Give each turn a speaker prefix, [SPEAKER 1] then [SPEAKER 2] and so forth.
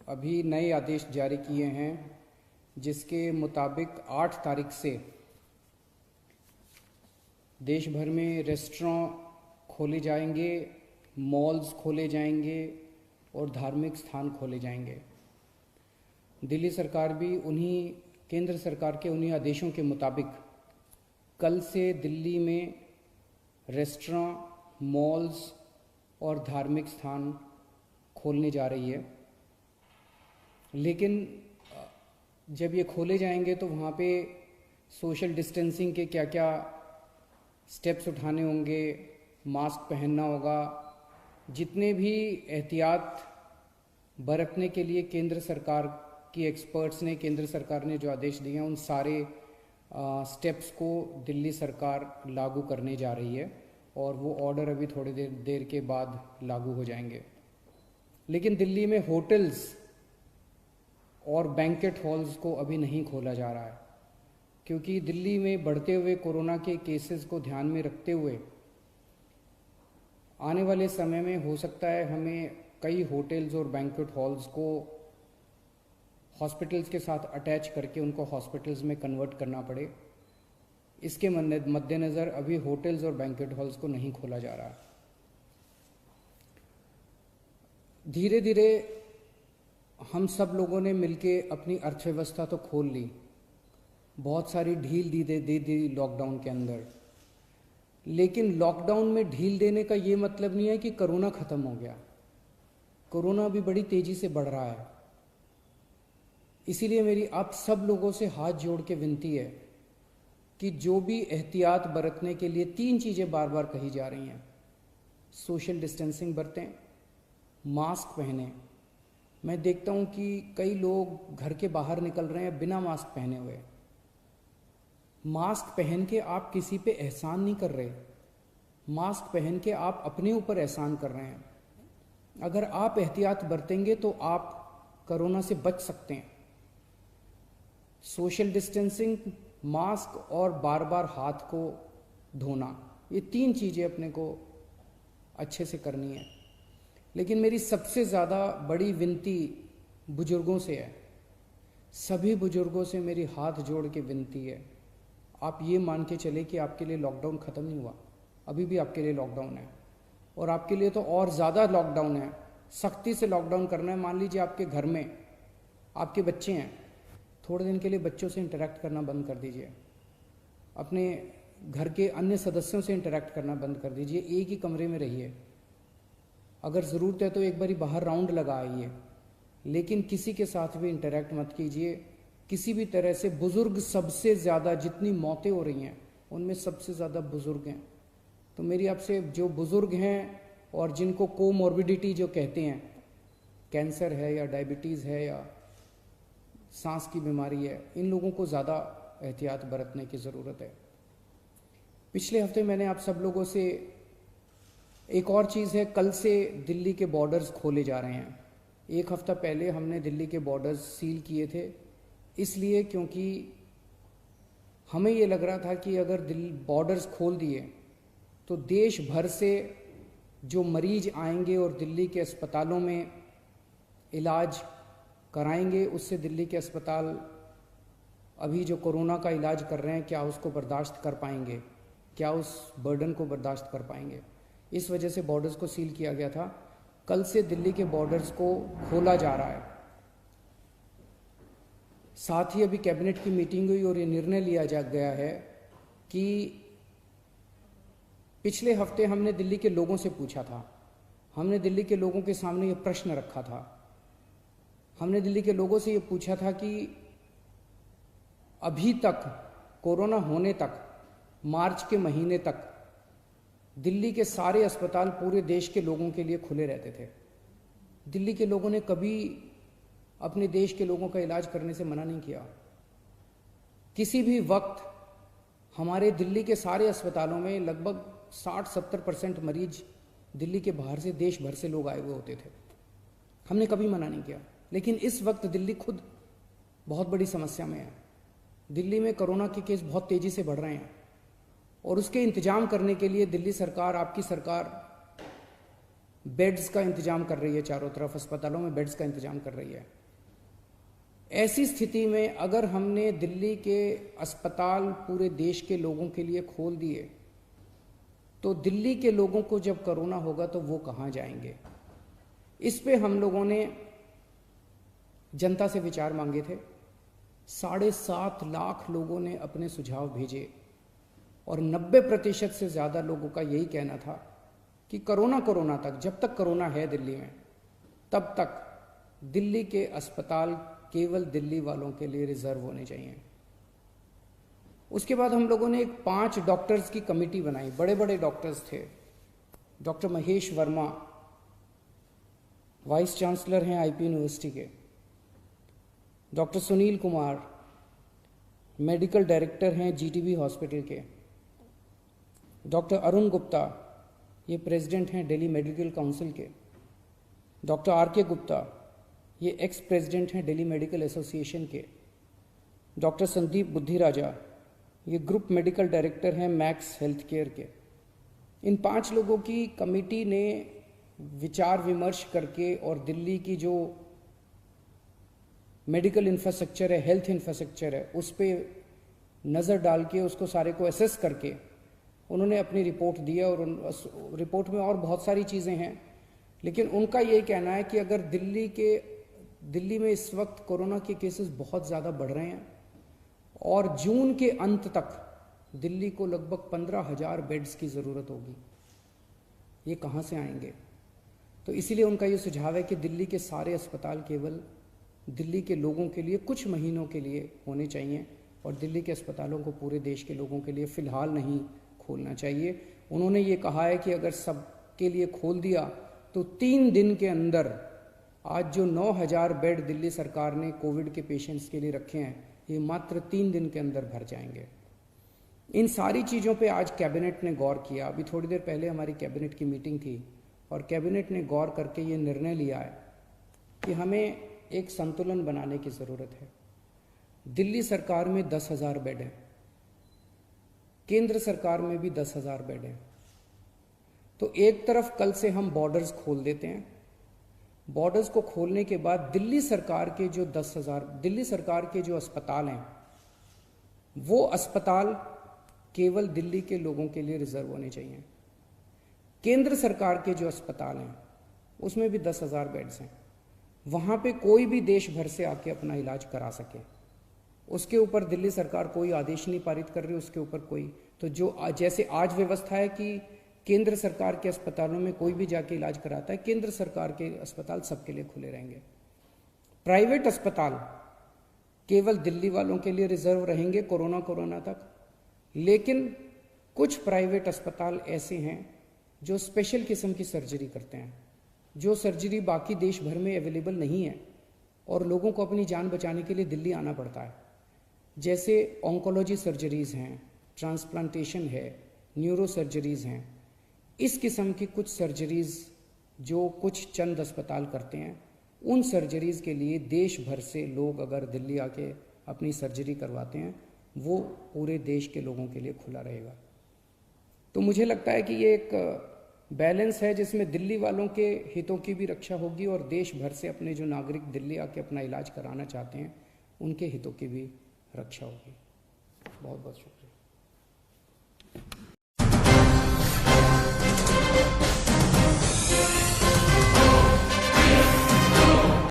[SPEAKER 1] अभी नए आदेश जारी किए हैं जिसके मुताबिक 8 तारीख से देश भर में रेस्टोरेंट खोले जाएंगे, मॉल्स खोले जाएंगे और धार्मिक स्थान खोले जाएंगे। दिल्ली सरकार भी केंद्र सरकार के उन्हीं आदेशों के मुताबिक कल से दिल्ली में रेस्टोरेंट, मॉल्स और धार्मिक स्थान खोलने जा रही है। लेकिन जब ये खोले जाएंगे तो वहाँ पे सोशल डिस्टेंसिंग के क्या क्या स्टेप्स उठाने होंगे, मास्क पहनना होगा, जितने भी एहतियात बरतने के लिए केंद्र सरकार की एक्सपर्ट्स ने, केंद्र सरकार ने जो आदेश दिए हैं उन सारे स्टेप्स को दिल्ली सरकार लागू करने जा रही है और वो ऑर्डर अभी थोड़ी देर के बाद लागू हो जाएंगे। लेकिन दिल्ली में होटल्स और बैंकेट हॉल्स को अभी नहीं खोला जा रहा है, क्योंकि दिल्ली में बढ़ते हुए कोरोना के केसेस को ध्यान में रखते हुए आने वाले समय में हो सकता है हमें कई होटल्स और बैंकेट हॉल्स को हॉस्पिटल्स के साथ अटैच करके उनको हॉस्पिटल्स में कन्वर्ट करना पड़े। इसके मद्देनज़र अभी होटल्स और बैंकेट हॉल्स को नहीं खोला जा रहा। धीरे धीरे हम सब लोगों ने मिलके अपनी अर्थव्यवस्था तो खोल ली, बहुत सारी ढील दे दी लॉकडाउन के अंदर। लेकिन लॉकडाउन में ढील देने का ये मतलब नहीं है कि कोरोना ख़त्म हो गया। कोरोना अभी बड़ी तेज़ी से बढ़ रहा है। इसीलिए मेरी आप सब लोगों से हाथ जोड़ के विनती है कि जो भी एहतियात बरतने के लिए 3 चीज़ें बार बार कही जा रही हैं, सोशल डिस्टेंसिंग बरतें, मास्क पहने। मैं देखता हूँ कि कई लोग घर के बाहर निकल रहे हैं बिना मास्क पहने हुए। मास्क पहन के आप किसी पे एहसान नहीं कर रहे, मास्क पहन के आप अपने ऊपर एहसान कर रहे हैं। अगर आप एहतियात बरतेंगे तो आप कोरोना से बच सकते हैं। सोशल डिस्टेंसिंग, मास्क और बार बार हाथ को धोना, ये 3 चीज़ें अपने को अच्छे से करनी है। लेकिन मेरी सबसे ज़्यादा बड़ी विनती बुजुर्गों से है। सभी बुजुर्गों से मेरी हाथ जोड़ के विनती है, आप ये मान के चले कि आपके लिए लॉकडाउन ख़त्म नहीं हुआ, अभी भी आपके लिए लॉकडाउन है और आपके लिए तो और ज़्यादा लॉकडाउन है। सख्ती से लॉकडाउन करना है। मान लीजिए आपके घर में आपके बच्चे हैं, थोड़े दिन के लिए बच्चों से इंटरेक्ट करना बंद कर दीजिए, अपने घर के अन्य सदस्यों से इंटरेक्ट करना बंद कर दीजिए, एक ही कमरे में रहिए। अगर ज़रूरत है तो एक बारी बाहर राउंड लगा आइए, लेकिन किसी के साथ भी इंटरेक्ट मत कीजिए किसी भी तरह से। बुज़ुर्ग सबसे ज़्यादा, जितनी मौतें हो रही हैं उनमें सबसे ज़्यादा बुज़ुर्ग हैं। तो मेरी आपसे, जो बुज़ुर्ग हैं और जिनको कोमॉर्बिडिटी जो कहते हैं, कैंसर है या डायबिटीज़ है या सांस की बीमारी है, इन लोगों को ज़्यादा एहतियात बरतने की ज़रूरत है। पिछले हफ्ते मैंने आप सब लोगों से एक और चीज़ है, कल से दिल्ली के बॉर्डर्स खोले जा रहे हैं। 1 हफ्ता पहले हमने दिल्ली के बॉर्डर्स सील किए थे, इसलिए क्योंकि हमें ये लग रहा था कि अगर बॉर्डर्स खोल दिए तो देश भर से जो मरीज आएंगे और दिल्ली के अस्पतालों में इलाज कराएंगे, उससे दिल्ली के अस्पताल अभी जो कोरोना का इलाज कर रहे हैं, क्या उसको बर्दाश्त कर पाएंगे, क्या उस बर्डन को बर्दाश्त कर पाएंगे। इस वजह से बॉर्डर्स को सील किया गया था। कल से दिल्ली के बॉर्डर्स को खोला जा रहा है। साथ ही अभी कैबिनेट की मीटिंग हुई और ये निर्णय लिया जा गया है कि पिछले हफ्ते हमने दिल्ली के लोगों से पूछा था, हमने दिल्ली के लोगों के सामने ये प्रश्न रखा था, हमने दिल्ली के लोगों से ये पूछा था कि अभी तक कोरोना होने तक, मार्च के महीने तक दिल्ली के सारे अस्पताल पूरे देश के लोगों के लिए खुले रहते थे। दिल्ली के लोगों ने कभी अपने देश के लोगों का इलाज करने से मना नहीं किया। किसी भी वक्त हमारे दिल्ली के सारे अस्पतालों में लगभग 60-70% मरीज दिल्ली के बाहर से, देश भर से लोग आए हुए होते थे। हमने कभी मना नहीं किया। लेकिन इस वक्त दिल्ली खुद बहुत बड़ी समस्या में है। दिल्ली में कोरोना के केस बहुत तेज़ी से बढ़ रहे हैं और उसके इंतजाम करने के लिए दिल्ली सरकार, आपकी सरकार बेड्स का इंतजाम कर रही है। चारों तरफ अस्पतालों में बेड्स का इंतजाम कर रही है। ऐसी स्थिति में अगर हमने दिल्ली के अस्पताल पूरे देश के लोगों के लिए खोल दिए, तो दिल्ली के लोगों को जब कोरोना होगा तो वो कहाँ जाएंगे? इस पे हम लोगों ने जनता से विचार मांगे थे। 7.5 लाख लोगों ने अपने सुझाव भेजे और 90% से ज़्यादा लोगों का यही कहना था कि कोरोना तक, जब तक कोरोना है दिल्ली में, तब तक दिल्ली के अस्पताल केवल दिल्ली वालों के लिए रिजर्व होने चाहिए। उसके बाद हम लोगों ने एक 5 डॉक्टर्स की कमेटी बनाई। बड़े बड़े डॉक्टर्स थे। Doctor Mahesh Verma vice chancellor हैं आईपी यूनिवर्सिटी के, doctor Sunil Kumar medical director हैं जीटीबी हॉस्पिटल के, डॉक्टर अरुण गुप्ता ये प्रेसिडेंट हैं दिल्ली मेडिकल काउंसिल के, डॉक्टर आर.के. गुप्ता ये एक्स प्रेसिडेंट हैं दिल्ली मेडिकल एसोसिएशन के, डॉक्टर संदीप बुद्धिराजा ये ग्रुप मेडिकल डायरेक्टर हैं मैक्स हेल्थ केयर के। इन 5 लोगों की कमेटी ने विचार विमर्श करके और दिल्ली की जो मेडिकल इंफ्रास्ट्रक्चर है, हेल्थ इंफ्रास्ट्रक्चर है, उस पर नज़र डाल के उसको सारे को एसेस करके उन्होंने अपनी रिपोर्ट दी है। और उन रिपोर्ट में और बहुत सारी चीज़ें हैं, लेकिन उनका ये कहना है कि अगर दिल्ली में इस वक्त कोरोना के केसेस बहुत ज़्यादा बढ़ रहे हैं और जून के अंत तक दिल्ली को लगभग 15,000 बेड्स की ज़रूरत होगी। ये कहाँ से आएंगे? तो इसीलिए उनका ये सुझाव है कि दिल्ली के सारे अस्पताल केवल दिल्ली के लोगों के लिए कुछ महीनों के लिए होने चाहिए और दिल्ली के अस्पतालों को पूरे देश के लोगों के लिए फ़िलहाल नहीं खोलना चाहिए। उन्होंने ये कहा है कि अगर सबके लिए खोल दिया तो 3 दिन के अंदर आज जो 9,000 बेड दिल्ली सरकार ने कोविड के पेशेंट्स के लिए रखे हैं, ये मात्र 3 दिन के अंदर भर जाएंगे। इन सारी चीज़ों पे आज कैबिनेट ने गौर किया। अभी थोड़ी देर पहले हमारी कैबिनेट की मीटिंग थी और कैबिनेट ने गौर करके ये निर्णय लिया है कि हमें एक संतुलन बनाने की ज़रूरत है। दिल्ली सरकार में 10,000 बेड हैं, केंद्र सरकार में भी 10,000 बेड हैं। तो एक तरफ कल से हम बॉर्डर्स खोल देते हैं। बॉर्डर्स को खोलने के बाद दिल्ली सरकार के जो 10,000 दिल्ली सरकार के जो अस्पताल हैं, वो अस्पताल केवल दिल्ली के लोगों के लिए रिजर्व होने चाहिए। केंद्र सरकार के जो अस्पताल हैं उसमें भी 10,000 बेड्स हैं। वहाँ पे कोई भी देश भर से आके अपना इलाज करा सके, उसके ऊपर दिल्ली सरकार कोई आदेश नहीं पारित कर रही, उसके ऊपर कोई तो जो जैसे आज व्यवस्था है कि केंद्र सरकार के अस्पतालों में कोई भी जाके इलाज कराता है, केंद्र सरकार के अस्पताल सबके लिए खुले रहेंगे। प्राइवेट अस्पताल केवल दिल्ली वालों के लिए रिजर्व रहेंगे कोरोना तक। लेकिन कुछ प्राइवेट अस्पताल ऐसे हैं जो स्पेशल किस्म की सर्जरी करते हैं, जो सर्जरी बाकी देश भर में अवेलेबल नहीं है और लोगों को अपनी जान बचाने के लिए दिल्ली आना पड़ता है। जैसे ऑन्कोलॉजी सर्जरीज़ हैं, ट्रांसप्लांटेशन है, न्यूरो सर्जरीज़ हैं। इस किस्म की कुछ सर्जरीज़ जो कुछ चंद अस्पताल करते हैं, उन सर्जरीज़ के लिए देश भर से लोग अगर दिल्ली आके अपनी सर्जरी करवाते हैं, वो पूरे देश के लोगों के लिए खुला रहेगा। तो मुझे लगता है कि ये एक बैलेंस है जिसमें दिल्ली वालों के हितों की भी रक्षा होगी और देश भर से अपने जो नागरिक दिल्ली आके अपना इलाज कराना चाहते हैं, उनके हितों की भी रक्षा होगी। बहुत बहुत शुक्रिया।